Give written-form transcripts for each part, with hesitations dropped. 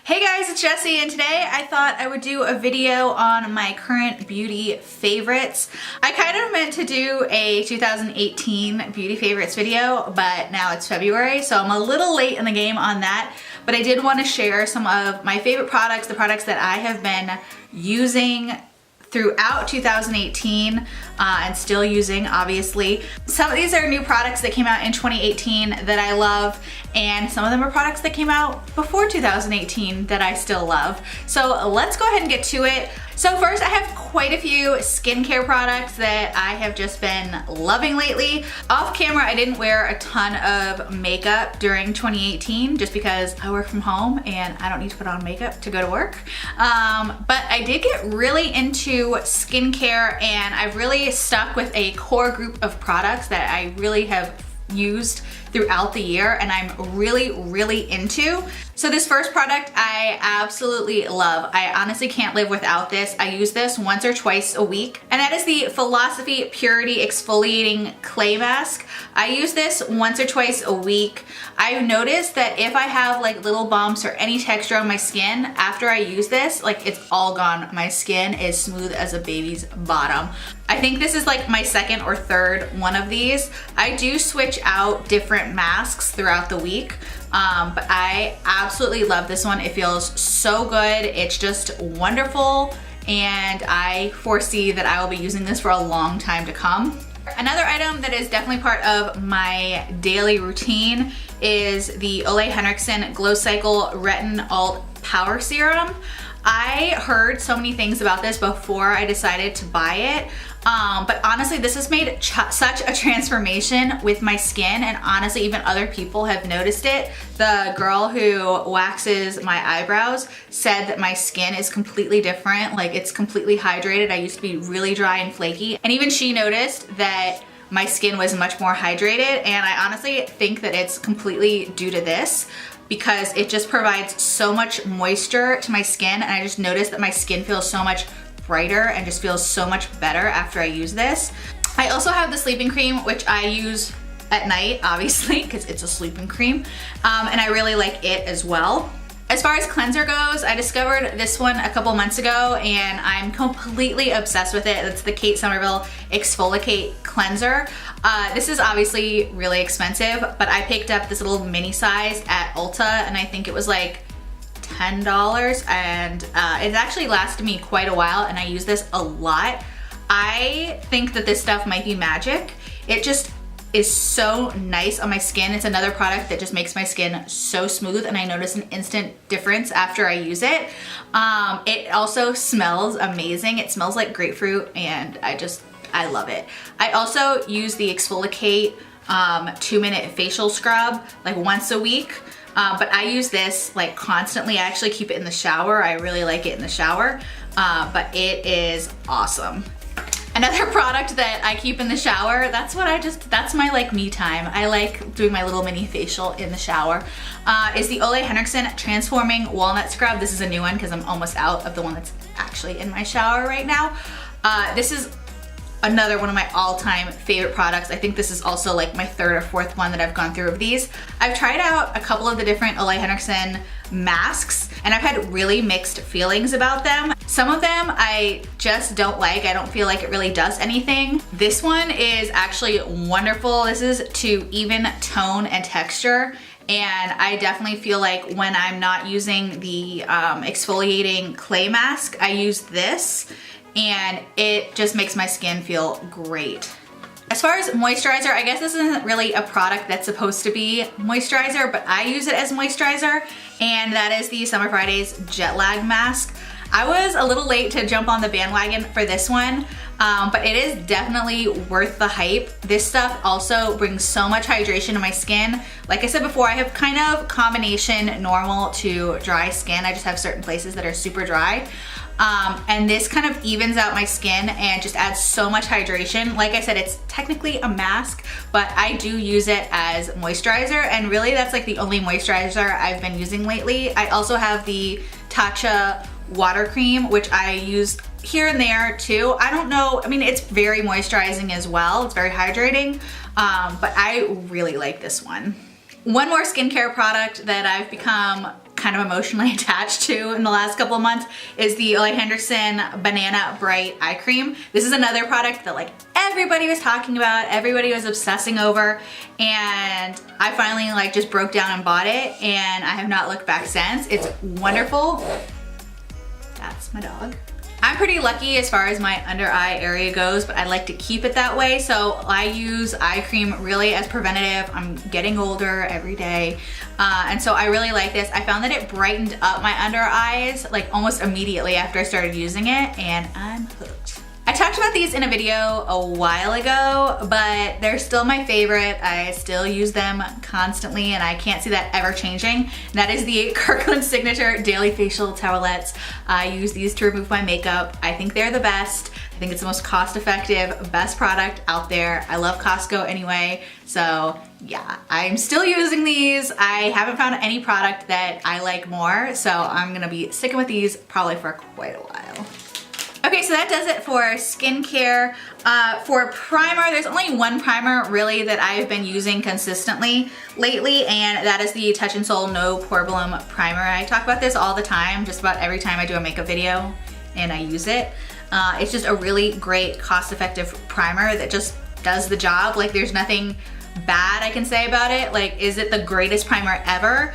Hey guys, it's Jessie, and today I thought I would do a video on my current beauty favorites. I kind of meant to do a 2018 beauty favorites video, but now it's February, so I'm a little late in the game on that. But I did want to share some of my favorite products, the products that I have been using throughout 2018 and still using, obviously. Some of these are new products that came out in 2018 that I love, and some of them are products that came out before 2018 that I still love. So let's go ahead and get to it. So first, I have quite a few skincare products that I have just been loving lately. Off camera, I didn't wear a ton of makeup during 2018 just because I work from home and I don't need to put on makeup to go to work. But I did get really into skincare, and I've really stuck with a core group of products that I really have used throughout the year and I'm really into. So this first product I absolutely love. I honestly can't live without this. I use this once or twice a week, and that is the Philosophy Purity Exfoliating Clay Mask. I use this once or twice a week. I've noticed that if I have like little bumps or any texture on my skin after I use this, like it's all gone. My skin is smooth as a baby's bottom. I think this is like my second or third one of these. I do switch out different masks throughout the week, but I absolutely love this one. It feels so good. It's just wonderful, and I foresee that I will be using this for a long time to come. Another item that is definitely part of my daily routine is the Ole Henriksen Glow Cycle Retin Alt Power Serum. I heard so many things about this before I decided to buy it, but honestly this has made such a transformation with my skin, and honestly even other people have noticed it. The girl who waxes my eyebrows said that my skin is completely different, like it's completely hydrated. I used to be really dry and flaky, and even she noticed that my skin was much more hydrated, and I honestly think that it's completely due to this, because it just provides so much moisture to my skin, and I just noticed that my skin feels so much brighter and just feels so much better after I use this. I also have the sleeping cream, which I use at night, obviously, because it's a sleeping cream, and I really like it as well. As far as cleanser goes, I discovered this one a couple months ago and I'm completely obsessed with it. It's the Kate Somerville Exfoliate Cleanser. This is obviously really expensive, but I picked up this little mini size at Ulta, and I think it was like $10, and it's actually lasted me quite a while, and I use this a lot. I think that this stuff might be magic. It just is so nice on my skin. It's another product that just makes my skin so smooth, and I notice an instant difference after I use it. It also smells amazing. It smells like grapefruit, and I love it. I also use the Exfoliate 2-minute facial scrub like once a week, but I use this like constantly. I actually keep it in the shower. I really like it in the shower, but it is awesome. Another product that I keep in the shower, that's my like me time. I like doing my little mini facial in the shower, is the Ole Henriksen Transforming Walnut Scrub. This is a new one because I'm almost out of the one that's actually in my shower right now. This is another one of my all-time favorite products. I think this is also like my third or fourth one that I've gone through of these. I've tried out a couple of the different Ole Henriksen masks, and I've had really mixed feelings about them. Some of them I just don't like. I don't feel like it really does anything. This one is actually wonderful. This is to even tone and texture, and I definitely feel like when I'm not using the exfoliating clay mask, I use this, and it just makes my skin feel great. As far as moisturizer, I guess this isn't really a product that's supposed to be moisturizer, but I use it as moisturizer, and that is the Summer Fridays Jet Lag Mask. I was a little late to jump on the bandwagon for this one, but it is definitely worth the hype. This stuff also brings so much hydration to my skin. Like I said before, I have kind of combination normal to dry skin. I just have certain places that are super dry. And this kind of evens out my skin and just adds so much hydration. Like I said, it's technically a mask, but I do use it as moisturizer, and really that's like the only moisturizer I've been using lately. I also have the Tatcha water cream, which I use here and there too. I don't know, I mean, it's very moisturizing as well. It's very hydrating, but I really like this one. One more skincare product that I've become kind of emotionally attached to in the last couple of months is the Ole Henderson Banana Bright Eye Cream. This is another product that like everybody was talking about, everybody was obsessing over, and I finally like just broke down and bought it, and I have not looked back since. It's wonderful. That's my dog. I'm pretty lucky as far as my under eye area goes, but I like to keep it that way. So I use eye cream really as preventative. I'm getting older every day. And so I really like this. I found that it brightened up my under eyes like almost immediately after I started using it, and I'm hooked. I talked about these in a video a while ago, but they're still my favorite. I still use them constantly, and I can't see that ever changing. That is the Kirkland Signature Daily Facial Towelettes. I use these to remove my makeup. I think they're the best. I think it's the most cost-effective, best product out there. I love Costco anyway, so yeah, I'm still using these. I haven't found any product that I like more, so I'm gonna be sticking with these probably for quite a while. Okay, so that does it for skincare. For primer, there's only one primer really that I've been using consistently lately, and that is the Touch in Sol No Pore Bloom Primer. I talk about this all the time, just about every time I do a makeup video and I use it. It's just a really great cost-effective primer that just does the job. Like, there's nothing bad I can say about it. Like, is it the greatest primer ever?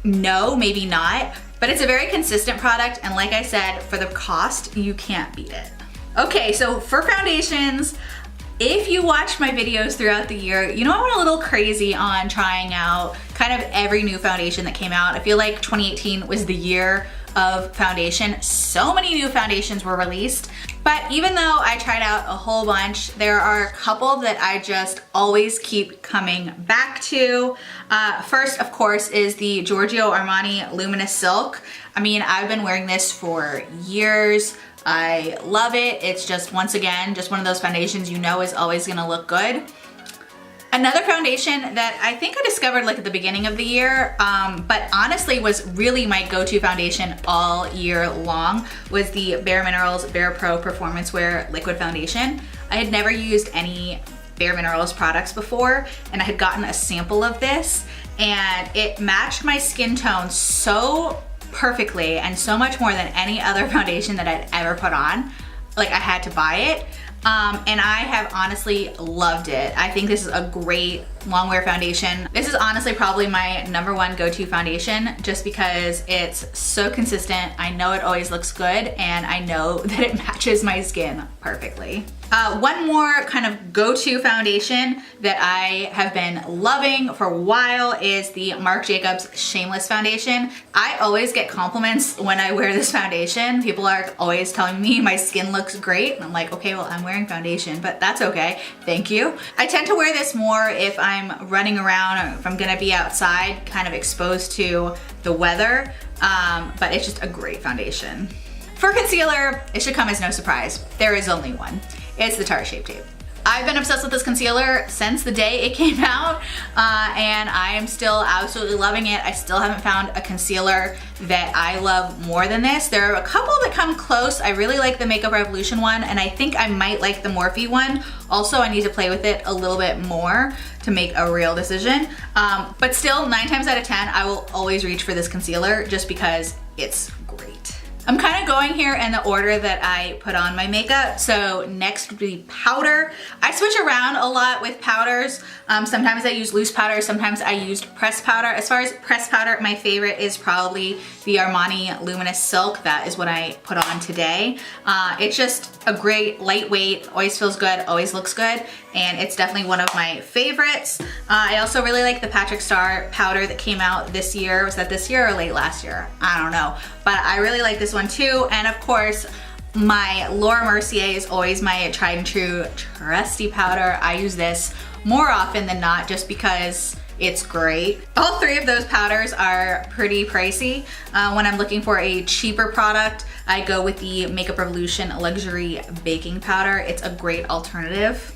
No, maybe not. But it's a very consistent product, and like I said, for the cost, you can't beat it. Okay, so for foundations, if you watch my videos throughout the year, you know I went a little crazy on trying out kind of every new foundation that came out. I feel like 2018 was the year of foundation. So many new foundations were released, but even though I tried out a whole bunch, there are a couple that I just always keep coming back to. First, of course, is the Giorgio Armani Luminous Silk. I mean, I've been wearing this for years. I love it. It's just, once again, just one of those foundations you know is always gonna look good. Another foundation that I think I discovered like at the beginning of the year, but honestly was really my go-to foundation all year long, was the Bare Minerals Bare Pro Performance Wear Liquid Foundation. I had never used any Bare Minerals products before, and I had gotten a sample of this, and it matched my skin tone so perfectly and so much more than any other foundation that I'd ever put on. Like, I had to buy it. And I have honestly loved it. I think this is a great long wear foundation. This is honestly probably my #1 go-to foundation, just because it's so consistent. I know it always looks good, and I know that it matches my skin perfectly. One more kind of go-to foundation that I have been loving for a while is the Marc Jacobs Shameless Foundation. I always get compliments when I wear this foundation. People are always telling me my skin looks great, and I'm like, okay, well, I'm wearing foundation, but that's okay, thank you. I tend to wear this more if I'm running around or if I'm gonna be outside, kind of exposed to the weather, but it's just a great foundation. For concealer, it should come as no surprise. There is only one. It's the Tarte Shape Tape. I've been obsessed with this concealer since the day it came out, and I am still absolutely loving it. I still haven't found a concealer that I love more than this. There are a couple that come close. I really like the Makeup Revolution one, and I think I might like the Morphe one. Also, I need to play with it a little bit more to make a real decision. But still, 9 times out of 10, I will always reach for this concealer just because it's great. I'm kind of going here in the order that I put on my makeup. So next would be powder. I switch around a lot with powders. Sometimes I use loose powder, sometimes I used pressed powder. As far as pressed powder, my favorite is probably the Armani Luminous Silk. That is what I put on today. It's just a great lightweight, always feels good, always looks good, and it's definitely one of my favorites. I also really like the Patrick Star powder that came out this year. Was that this year or late last year? I don't know, but I really like this one too. And of course, my Laura Mercier is always my tried and true trusty powder. I use this more often than not just because it's great. All 3 of those powders are pretty pricey. When I'm looking for a cheaper product, I go with the Makeup Revolution Luxury Baking Powder. It's a great alternative.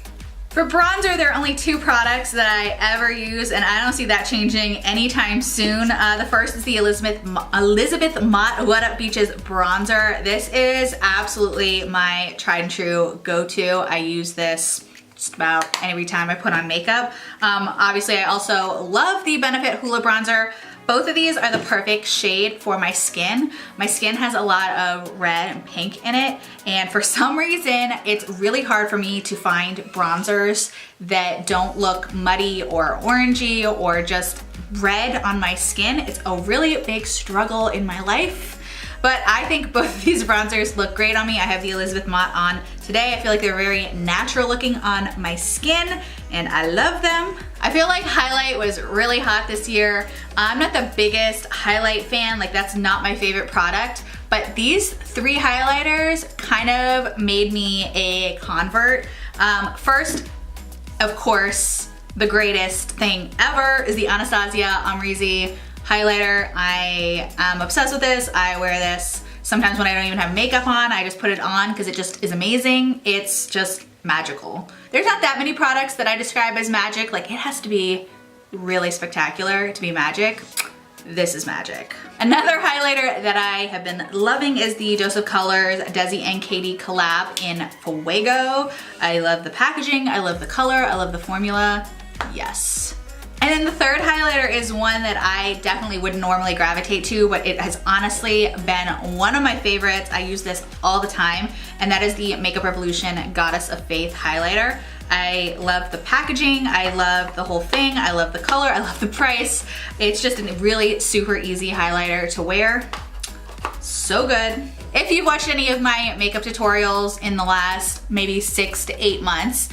For bronzer, there are only 2 products that I ever use, and I don't see that changing anytime soon. The first is the Elizabeth Mott What Up Beaches bronzer. This is absolutely my tried and true go-to. I use this just about every time I put on makeup. Obviously, I also love the Benefit Hoola bronzer, Both of these are the perfect shade for my skin. My skin has a lot of red and pink in it, and for some reason, it's really hard for me to find bronzers that don't look muddy or orangey or just red on my skin. It's a really big struggle in my life. But I think both of these bronzers look great on me. I have the Elizabeth Mott on today. I feel like they're very natural looking on my skin and I love them. I feel like highlight was really hot this year. I'm not the biggest highlight fan, like that's not my favorite product, but these 3 highlighters kind of made me a convert. First, of course, the greatest thing ever is the Anastasia Amrezy highlighter. I am obsessed with this. I wear this sometimes when I don't even have makeup on. I just put it on because it just is amazing. It's just magical. There's not that many products that I describe as magic. Like it has to be really spectacular to be magic. This is magic. Another highlighter that I have been loving is the Dose of Colors Desi and Katy collab in Fuego. I love the packaging, I love the color, I love the formula. Yes. And then the third highlighter is one that I definitely wouldn't normally gravitate to, but it has honestly been one of my favorites. I use this all the time, and that is the Makeup Revolution Goddess of Faith highlighter. I love the packaging, I love the whole thing, I love the color, I love the price. It's just a really super easy highlighter to wear. So good. If you've watched any of my makeup tutorials in the last maybe 6 to 8 months,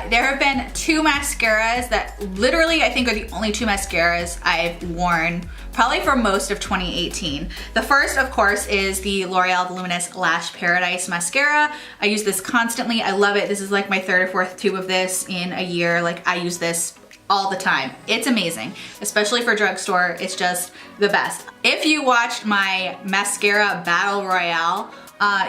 there have been 2 mascaras that literally I think are the only 2 mascaras I've worn probably for most of 2018. The first, of course, is the L'Oreal Voluminous Lash Paradise Mascara. I use this constantly. I love it. This is like my 3rd or 4th tube of this in a year. Like I use this all the time. It's amazing, especially for drugstore. It's just the best. If you watched my mascara battle royale,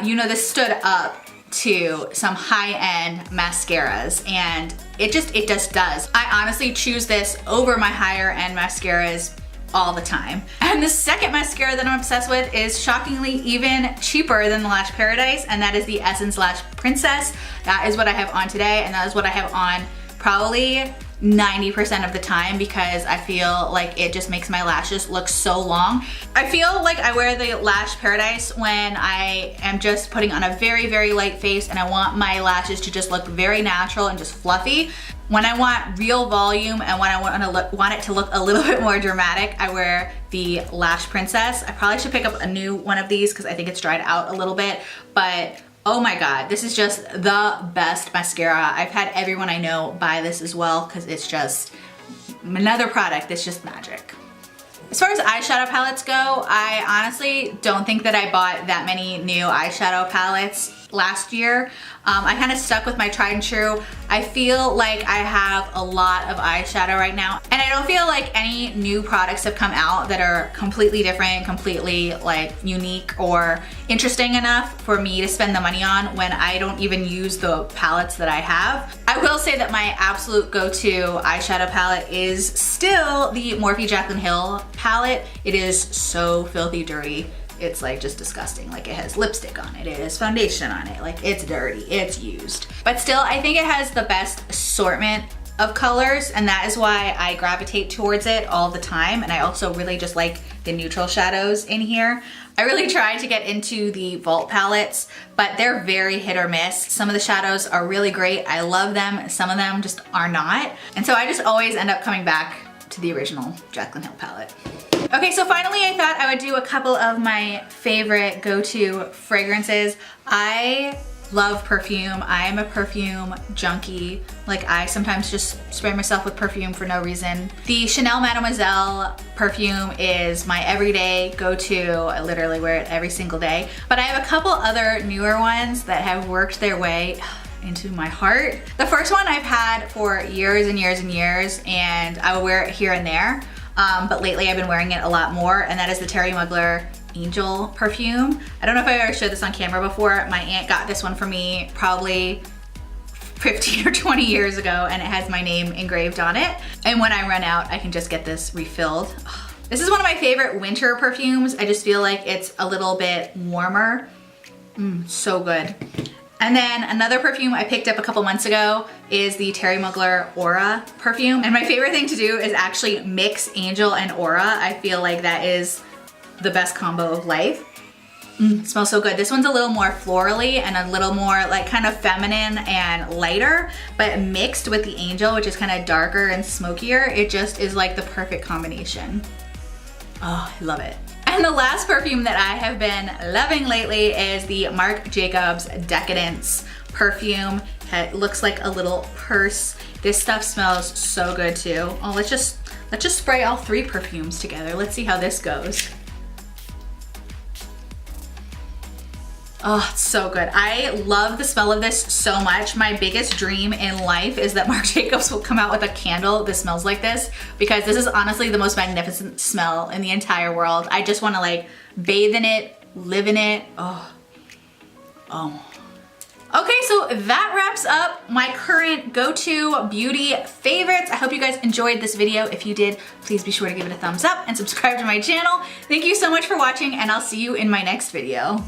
you know this stood up to some high-end mascaras and it just does. I honestly choose this over my higher end mascaras all the time. And the second mascara that I'm obsessed with is shockingly even cheaper than the Lash Paradise, and that is the Essence Lash Princess. That is what I have on today, and that is what I have on probably 90% of the time because I feel like it just makes my lashes look so long. I feel like I wear the Lash Paradise when I am just putting on a very, very light face and I want my lashes to just look very natural and just fluffy. When I want real volume and when I want it to look a little bit more dramatic, I wear the Lash Princess. I probably should pick up a new one of these because I think it's dried out a little bit, but oh my God, this is just the best mascara. I've had everyone I know buy this as well because it's just another product that's just magic. As far as eyeshadow palettes go, I honestly don't think that I bought that many new eyeshadow palettes last year. I kind of stuck with my tried and true. I feel like I have a lot of eyeshadow right now, and I don't feel like any new products have come out that are completely different, completely like unique or interesting enough for me to spend the money on when I don't even use the palettes that I have. I will say that my absolute go-to eyeshadow palette is still the Morphe Jaclyn Hill palette. It is so filthy dirty. It's like just disgusting. Like it has lipstick on it, it has foundation on it, like it's dirty, it's used. But still, I think it has the best assortment of colors, and that is why I gravitate towards it all the time. And I also really just like the neutral shadows in here. I really tried to get into the Vault palettes, but they're very hit or miss. Some of the shadows are really great, I love them, some of them just are not. And so I just always end up coming back to the original Jaclyn Hill palette. Okay, so finally I thought I would do a couple of my favorite go-to fragrances. I love perfume. I'm a perfume junkie. Like I sometimes just spray myself with perfume for no reason. The Chanel Mademoiselle perfume is my everyday go-to. I literally wear it every single day. But I have a couple other newer ones that have worked their way into my heart. The first one I've had for years and years and years, and I will wear it here and there. But lately I've been wearing it a lot more, and that is the Terry Mugler Angel perfume. I don't know if I ever showed this on camera before. My aunt got this one for me probably 15 or 20 years ago, and it has my name engraved on it. And when I run out, I can just get this refilled. This is one of my favorite winter perfumes. I just feel like it's a little bit warmer. So good. And then another perfume I picked up a couple months ago is the Terry Mugler Aura perfume. And my favorite thing to do is actually mix Angel and Aura. I feel like that is the best combo of life. It smells so good. This one's a little more florally and a little more like kind of feminine and lighter, but mixed with the Angel, which is kind of darker and smokier, it just is like the perfect combination. Oh, I love it. And the last perfume that I have been loving lately is the Marc Jacobs Decadence perfume. It looks like a little purse. This stuff smells so good too. Oh, let's just spray all 3 perfumes together. Let's see how this goes. Oh, it's so good. I love the smell of this so much. My biggest dream in life is that Marc Jacobs will come out with a candle that smells like this, because this is honestly the most magnificent smell in the entire world. I just want to like bathe in it, live in it. Oh. Okay, so that wraps up my current go-to beauty favorites. I hope you guys enjoyed this video. If you did, please be sure to give it a thumbs up and subscribe to my channel. Thank you so much for watching, and I'll see you in my next video.